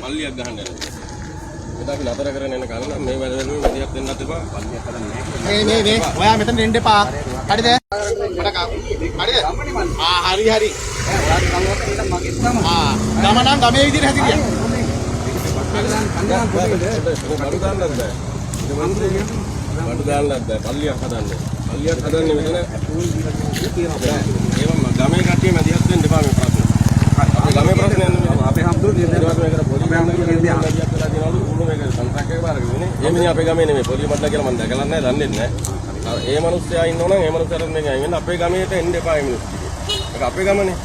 පල්ලියක් ගහන්න යනවා. ඒක අපි නතර කරගෙන යන කාලේ නම් මේ වැඩවලුම මෙදියක් දෙන්නත් එපා. පල්ලියක් හදන්න නැහැ. මේ ඔයා මෙතන එන්න එපා. හරිද? හරිද? හරි හරි. ඔයාගේ ගමවත් කියලා මගේ තමයි. ගම නම් ගමේ විදිහට හැදිරියා. බඩු දාන්නත් බෑ. බඩු දාන්නත් බෑ. පල්ලියක් හදන්න. පල්ලියක් හදන්නේ මෙතන ඒවම ගමේ කට්ටිය මැදිහත් වෙන්න එපා මේ ප්‍රශ්නේ. අපේ ගමේ ප්‍රශ්නයක් නෙමෙයි. අපේ හම්දුර මේකට පොඩි හම්දුර කියන්නේ ආදියක් වෙලා දිනවලු උණු මේක සංසක්කේ බාරගෙන ඉන්නේ. ඒ මිනිහා අපේ ගමේ නෙමෙයි. පොඩි මඩලා කියලා මම දැකලා නැහැ, දන්නේ නැහැ. ඒ මිනිස්සයා ඉන්නවනම් ඒ මිනිස්සයාට මේක අයින් වෙන්න අපේ ගමේට එන්න එපා මේ මිනිස්සු. ඒක අපේ ගමනේ.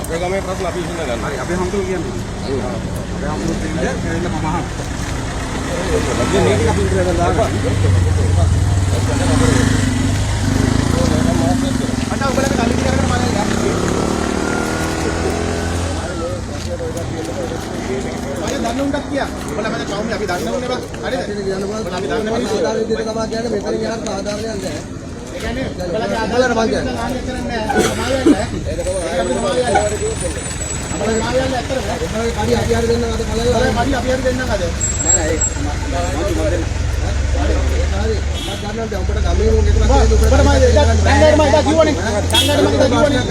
අපේ ගමේ ප්‍රශ්න අපි විසඳ ගන්න. හරි අපේ හම්දුර කියන්නේ. අපේ හම්දුර දෙන්නේ කියලා මම අහනවා. ඒක අපි ඉඳලා දාපන්. අන්න ඔයගොල්ලෝ කලින් කරගෙන මම දන්නුන්ටත් කියා. ඔයාලා මම කවුරුද අපි දන්නවනේ බා. හරිද? අපි දන්න මිනිස්සු ආදාර විදිහට තමයි කියන්නේ මෙතන යනත් ආදාරයක් නැහැ. ඒ කියන්නේ ඔයාලගේ ආදාර මම කියන්නේ ආන්නේ කරන්නේ නැහැ. ඒක තමයි අපේ මායයන්ට ඇත්තටම ඔයාලගේ කඩි අපි හරි දෙන්නම් අද කලයි. ඔයාලගේ කඩි අපි හරි දෙන්නම් අද. නෑ නෑ ඒක හරි. මම ගන්නවා දැන් ඔබට ගමේ උන් එක පැත්තේ ඔබට මම සංගාඩ මම කිව්වනේ. සංගාඩ මම කිව්වනේ.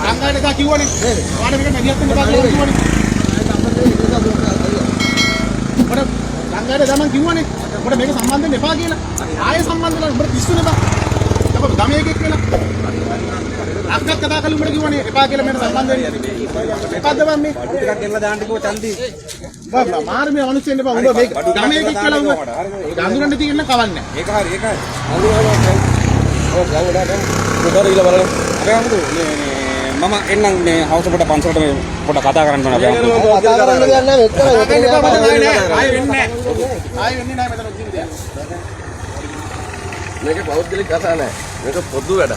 සංගාඩ දා කිව්වනේ. ඔයාලා මේක මැදිහත් වෙන්න බෑ කියලා කිව්වනේ. ඔබට සංගාඩ දා මම කිව්වනේ. ඔබට මේක සම්බන්ධ වෙන්න එපා කියලා. ආයෙ සම්බන්ධ වෙලා ඔබට පිස්සුනේ බා. ඔබ ගමේ එකෙක් කියලා. අක්කක් කතා කරලා උඹට කිව්වනේ එපා කියලා මට සම්බන්ධ වෙන්න. එපාද බං මේ? ටිකක් ගෙනලා දාන්න කිව්ව චන්දි. බා මාර මේ මිනිස්සුන් එපා. උඹ මේ ගමේ එකෙක් කියලා උඹ ගඳුරන්න තියෙන්න කවන්නේ. ඒක හරි ඒකයි. ඔව් ගාවඩා දැන් උඩට ඉල බලන්න. අපේ අමුතු මේ මම එන්නම් මේ හවුස් එකට පන්සලට මේ පොඩ්ඩක් කතා කරන්න ඕන අපේ අමුතු. කතා කරන්න දෙයක් නැහැ මෙච්චර. ආයෙ වෙන්නේ නැහැ. ආයෙ වෙන්නේ නැහැ මෙතන කිසි දෙයක්. මේක පෞද්ගලික කතා නෑ. මේක පොදු වැඩ.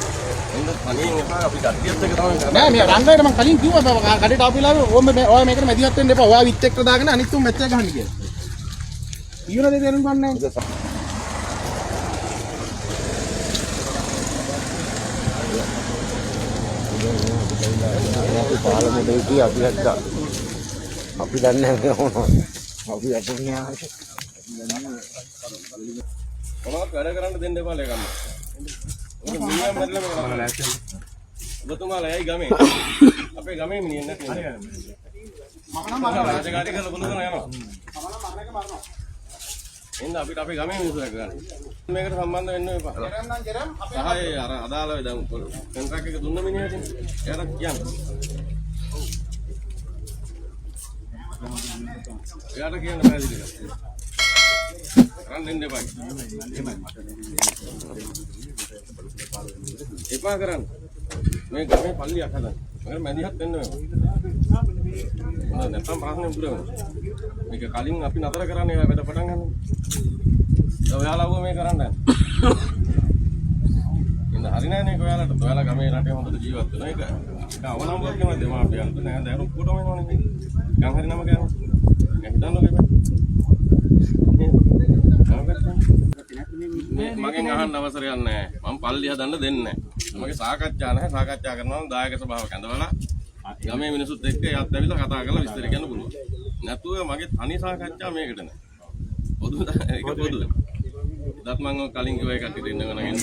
එන්න තනියෙන් එපා අපි කට්ටියත් එක තමයි කරන්නේ. නෑ මේ රංගයට මම කලින් කිව්වා කඩේට ආපු වෙලාවේ ඔය මේකට මැදිහත් වෙන්න එපා. ඔයා විත් එක්ක දාගෙන අනිත් තුන් මැච් එක ගහන්න කියලා. ඊවල දෙය තේරුම් ගන්න නැහැ. අපි පාර්ලිමේන්තුවේ අපි හද්දා. අපි දන්නේ නැහැ මොනවා. අපි අතන්නේ ආවේ. මොනවද වැඩ කරන්න දෙන්න එපා ලේකම්. ඔබ මිනිහා මැරලා මේක කරලා ලෑස්ති. ඔබතුමාලා යයි ගමේ. අපේ ගමේ මිනිහෙක් නැති නේද? මම නම් රාජකාරී කරලා බලන යනවා. මම නම් මරණ එක මරනවා. එන්න අපිට අපේ ගමේ මිනිස්සු දැක ගන්න. මේකට සම්බන්ධ වෙන්න එපා. ජරම් අපේ සහාය අර අදාළව දැන් කොන්ට්‍රැක්ට් එක දුන්න මිනිහට එයාට කියන්න. එයාට කියන්න පැහැදිලිද? කරන්න දෙන්න එපා. එපා කරන්න. මේ ගමේ පල්ලියක් හදන්න. මම මැදිහත් වෙන්න ඕන. නැත්නම් ප්‍රශ්නේ උඹ මේක කලින් අපි නතර කරන්නේ වැඩ පටන් ගන්න. ඔයාලව මේ කරන්න. ඉන්න හරි නෑ නේ ඔයාලට. ඔයාලා ගමේ රටේ හොඳට ජීවත් වෙනවා. ඒක අවනම්බර් කියන දෙමාපියන්ට නෑ දරුවෝ කොටම වෙනවනේ මේක. ගම් හරි නම ගන්න. මගෙන් අහන්න අවසරයක් නැහැ. මම පල්ලි හදන්න දෙන්නේ නැහැ. මගේ සාකච්ඡා නැහැ. සාකච්ඡා කරනවා නම් දායක සභාවක් ඇඳවලා ගමේ මිනිස්සුත් එක්ක යත් ඇවිල්ලා කතා කරලා විස්තර කියන්න පුළුවන්. නැතුව මගේ තනි සාකච්ඡා මේකට නෑ. පොදු ඒක පොදුයි. දත් මම කලින් කිව්ව එකක් ඉතින් ඉන්නගෙන එන්න.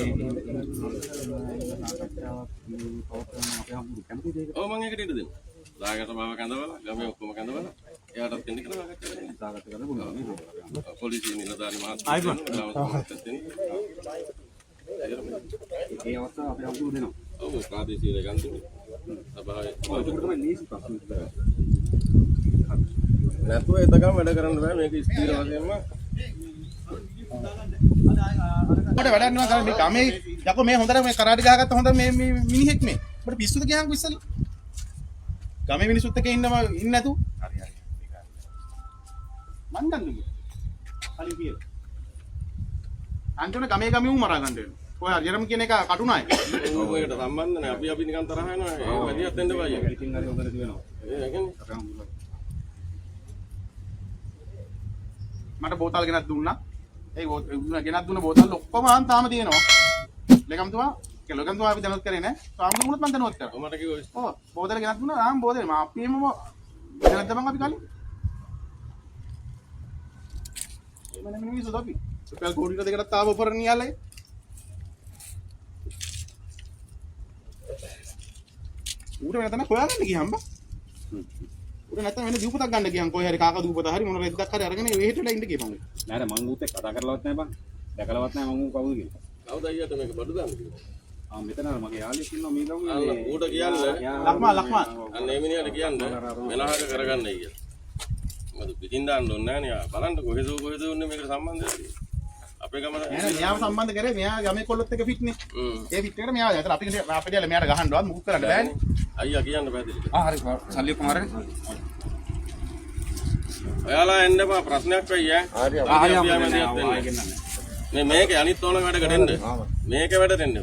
ඔව් මම ඒකට ඉඩ දෙන්න. දායක සභාවක් ඇඳවලා ගමේ ඔක්කොම ඇඳවලා එයාටත් දෙන්න කියලා සාකච්ඡා කරන්න පුළුවන්. පොලිසිය නිලධාරි මහත්මයා ඒ අවස්ථාව අපේ අමුතු දෙනවා. ඔව් ප්‍රාදේශීය ලේකම්තුමනි. සභාවේ තමයි නීති ප්‍රශ්න නැතුව එතකම වැඩ කරන්න බෑ මේක ස්ථිර වශයෙන්ම මට වැඩක් නෑ මේ ගමේ යකෝ මේ හොඳට මේ කරාටි ගහගත්ත හොඳ මේ මිනිහෙක් මේ. ඔබට පිස්සුද කියහන්කෝ ඉස්සෙල්ලා. ගමේ මිනිස්සුත් එක්ක ඉන්නේ නැතු. හරි හරි. මන් දන්නේ. කලින් කියලා. අන්තිම ගමේ ගමේ උන් මරා ගන්න වෙනවා. ඔය ජරම් කියන එක කටුනායි. ඔව් ඒකට සම්බන්ධ නැහැ. අපි නිකන් තරහ යනවා. ඒ වැඩියක් දෙන්න බෑ. ඉතින් හරි හොඳට දිනනවා. ඒ කියන්නේ මට බෝතල් ගෙනත් දුන්නා. ඒ ගෙනත් දුන්න බෝතල් ඔක්කොම තාම තියෙනවා. ලේකම්තුමා ලේකම්තුමා අපි දැනුවත් කරේ නෑ. සාමුදුමුණුත් මම දැනුවත් කරා. මට කිව්වා ඔව් බෝතල් ගෙනත් දුන්නා. ආම් බෝතල් මම අපිම දැනත් බං අපි කලින්. ඒ මම මිනිස්සු දොපි. සුපල් කෝඩියට දෙකට තාම උපර නියලයි. ඌට වෙන තැනක් හොයාගන්න ගියම් බා. ඌට නැත්තම් වෙන දීපතක් ගන්න ගියම් කොහේ හරි කාක දීපත හරි මොන රෙද්දක් හරි අරගෙන වෙහෙටලා ඉන්න ගියපන්. නෑ මං ඌත් එක්ක කතා කරලවත් නෑ බං. දැකලවත් නෑ මං ඌ කවුද කියලා. කවුද අයියට මේක බඩු දාන්න කිව්වා. මෙතන අර මගේ යාළුවෙක් ඉන්නවා මේ ගමේ. අන්න ඌට කියන්න ලක්මා අන්න මේ මිනිහට කියන්න වෙනහක කරගන්නයි කියලා. මොකද පිටින් දාන්න ඕනේ නෑ නේ. බලන්න කොහෙද උන්නේ මේකට සම්බන්ධද? අපේ ගම නෑ මෙයාව සම්බන්ධ කරේ මෙයා ගමේ කොල්ලොත් එක්ක ෆිට්නේ. ඒ ෆිට් එකට මෙයා දැන් අපිට මෙයාට ගහන්නවත් මුකුත් කරන්න බෑනේ. අයියා කියන්න පැහැදිලි. හරි සල්ලි ඔක්කොම අරගෙන. ඔයාලා එන්න බා ප්‍රශ්නයක් වෙයි ඈ. හරි මේකේ අනිත් ඕන වැඩකට එන්න. මේක වැඩට එන්න.